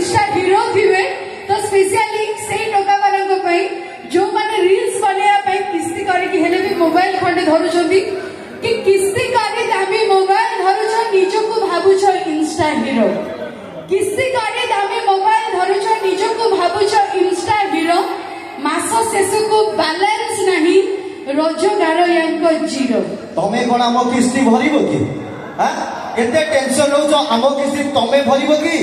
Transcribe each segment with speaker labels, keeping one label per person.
Speaker 1: Insta hero थिवे तो specially से टोका मानक पई जो माने रील्स बनेया पई किस्ती करी कि हेले भी मोबाइल खंडे धरुछंती कि किस्ती करी दामी मोबाइल धरुछ निजको भाबुछ इंस्टा हीरो किस्ती करी दामी मोबाइल धरुछ निजको भाबुछ इंस्टा हीरो मास शेष को बैलेंस नहीं रोजगार यांको जीरो
Speaker 2: तमे कोन आम किस्ती भरिबो कि हां केते टेंशन होछ आम किस्ती तमे भरिबो कि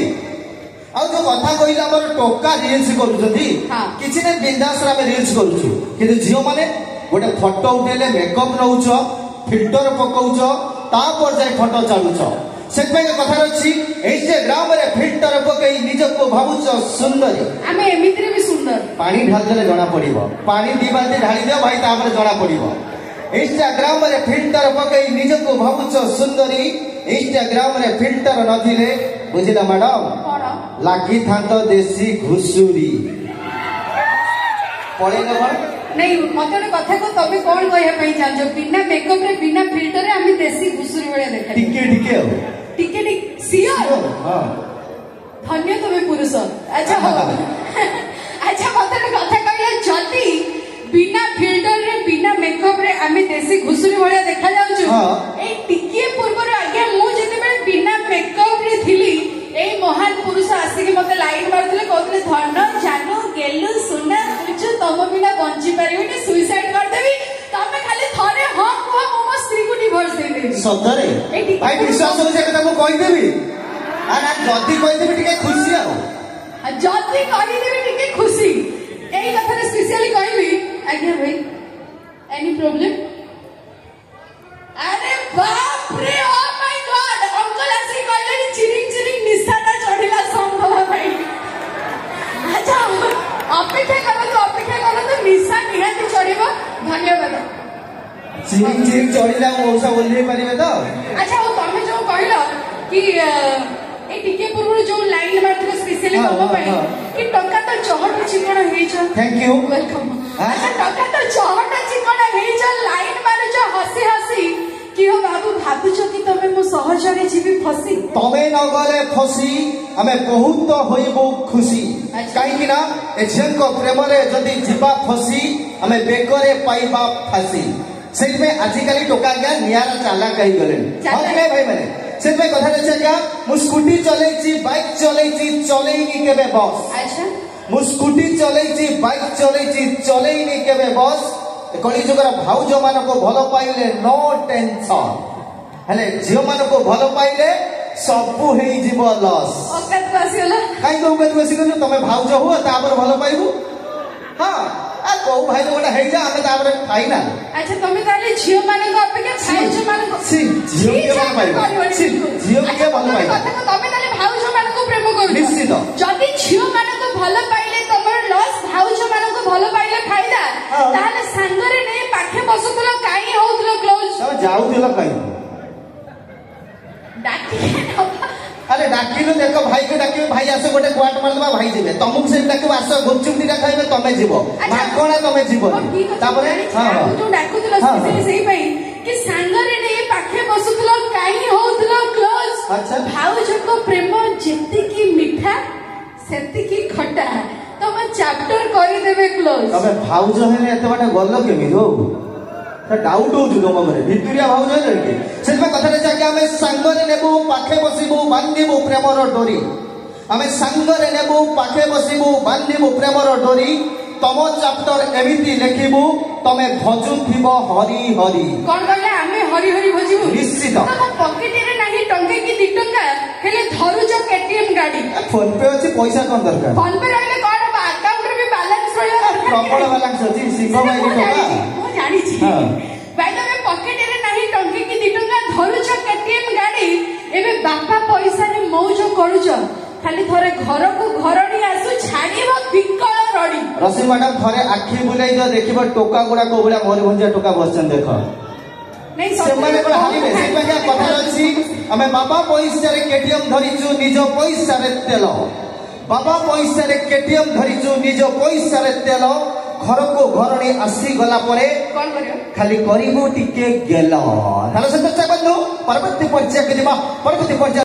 Speaker 2: आ जो कथा कहिला हमर टोका रील्स करूछथि किछि ने बिंदास रे रील्स करूछु किंतु जियो माने गोटे फोटो उठेले मेकअप नउछ फिल्टर पकाउछ तापर जाय फोटो चालुछ सेतमे कथा अछि इंस्टाग्राम रे फिल्टर पकई निजको भाबुछ सुंदर
Speaker 1: आमे एमित्रे भी सुंदर
Speaker 2: पानी ढाल देले जणा पड़िबो पानी दी बाल्टी ढाली दे भाई तापर जणा पड़िबो इंस्टाग्राम रे फिल्टर पकई निजको भाबुछ सुंदरी इंस्टाग्राम रे फिल्टर नथिले बुझिला मैडम लागी थांत देसी घुसुरी पड़े न
Speaker 1: नहीं मते कथा को तबे कोन कहया पई चाहजो बिना मेकअप रे बिना फिल्टर रे आमी देसी घुसुरी बळे देखा
Speaker 2: टिके टिके
Speaker 1: टिके सियर
Speaker 2: हां
Speaker 1: धन्य तबे पुरुष अच्छा अच्छा मते कथा कहया जल्दी बिना फिल्टर रे बिना मेकअप रे आमी देसी घुसुरी बळे देखा जाउछु ए टिके पूर्व रे आगे मु जते बेले बिना मेकअप रे थिली ए महान पुरुष आसिक मते लाइन मारथिले कहथिले धन जानू गेलु सुना बुझु तम बिना बंची परिबेनी सुसाइड कर देबी तमे खाली थरे हां को मो स्त्री को डिवोर्स दे देबी
Speaker 2: सतरे भाई विश्वास हो जे कथा को कहि देबी आ ना जदी कहि देबी टिके खुशी आ
Speaker 1: जदी कहि देबी टिके खुशी एई कथा रे स्पेशली कहबी आज्ञा भाई एनी प्रॉब्लम अरे बाप रे ओ माय गॉड अंकल आसी कहले चिरिंग चिरिंग निशाना चढ़िला संभव भाई अच्छा अपेक्षा करो तो निशा निहाती चढ़िबो धन्यवाद
Speaker 2: चिरिंग चिरिंग चढ़िला मौसा बोलले परिबे तो
Speaker 1: अच्छा वो तमे जो कहलो कि ए टिके पूर्व जो लाइन मारथिलो स्पेशली तम पई कि टका तो चहट चिकण हेइछ
Speaker 2: थैंक यू
Speaker 1: वेलकम अच्छा टका तो चहट चिकण हेइछ लाइन मारुछ हसी हसी कि हो बाबू भाबुछ कि तमे मो सहजरे जीवी फसी
Speaker 2: तमे न गले फसी हमें बहुत होइबो खुशी काई कि ना एजेंट को प्रेम रे जदी जीवा फसी हमें बेकरे पाइबा फासी सेठ में आजिकली टोका गया नियारा चाला कहि गले हम नै भाई माने सेठ में कथा रे क्या मु स्कूटी चलेछि बाइक चलेछि चलेइनी केबे बस
Speaker 1: अच्छा
Speaker 2: मु स्कूटी चलेछि बाइक चलेछि चलेइनी केबे बस कली जुगर भाउज मान को भलो पाइले नो टेंशन हेले जियो मान को भलो पाइले सबु हेई जीव लॉस
Speaker 1: औकात को आसीला
Speaker 2: काई को औकात को आसीला तमे भाउज हो तापर भलो पाइबू हां आ को भाई गोटा हेई जा हमें तापर फाइनल अच्छा
Speaker 1: तमे ताले जियो मान को अपेक्षा भाउज मान को
Speaker 2: सी जियो के भलो पाइबू सी जियो के भलो पाइबू
Speaker 1: कथा को तमे ताले भाउज मान को प्रेम करू
Speaker 2: निश्चित
Speaker 1: जदी जियो मान को भलो पाइले तमर लॉस भाउज मान को भलो पाइले फायदा ताले संगरे नै पाखे बसुतलो काई होतलो क्लोज
Speaker 2: तमे जाउतलो काई
Speaker 1: डाकी
Speaker 2: अरे डाकिलो देखो भाई को डाकियो भाई आसे गोटे क्वाट मार देबा भाई जेबे तुमको से डाकियो आसे गुपचुप दिटा खाइबे तमे जीवो माखणा तमे जीवो तापरे हां
Speaker 1: जो डाकुतलो स्पेशली सेही पई कि सांगरे नै पाखे बसुतलो काई होतलो क्लोज
Speaker 2: अच्छा
Speaker 1: भाउज को प्रेम जेति की मीठा सेति की खट्टा तमे चैप्टर करि देबे क्लोज
Speaker 2: तमे भाउज हेले एते बाटे गल्लो केमि हो डाउट हो जुनो मरे भितरिया भाउज हेले के सेमे कथा रे जाके हमें संगरे नेबो पाखे बसिबो बांधिबो प्रेमर डोरी हमें संगरे नेबो पाखे बसिबो बांधिबो प्रेमर डोरी तम चैप्टर एमिति लिखिबो तमे भजुथिबो हरि हरि
Speaker 1: कोन कहले हमें हरि हरि भजिबो
Speaker 2: निश्चित
Speaker 1: तम पॉकेट रे नाही टंके की 2 टंका हेले धरुज केटीएम गाड़ी
Speaker 2: फोन पे अछि पैसा कोन दरकार
Speaker 1: फोन पे रहले कोन अकाउंट रे भी बैलेंस रहले दरकार
Speaker 2: प्रॉपर बैलेंस अछि सिंह भाई की टका
Speaker 1: मो जानि छी भाई तमे पॉकेट रे नाही टंके की 2 टंका धरुज केटीएम गाड़ी एबे बापा पैसा रे मौज करूज खाली थरे घर को घरडी आसु छाडीबो बिकळ रडी
Speaker 2: रसी मैडम थरे आखी बुलाई जो देखिबो टोका गुडा को बुला मोर भंजिया टोका बसचन देखो
Speaker 1: नहीं
Speaker 2: से माने को हाली में से क्या कथा अछि हमें बाबा पैसा रे केटीएम धरिचु निज पैसा रे तेल बाबा पैसा रे केटीएम धरिचु निज पैसा रे तेल घर को घरडी आसी गला परे
Speaker 1: कोन करियो
Speaker 2: खाली करिबो टिके गेल ताले से चर्चा बंधु परवर्ती पर्याय के दिबा परवर्ती पर्याय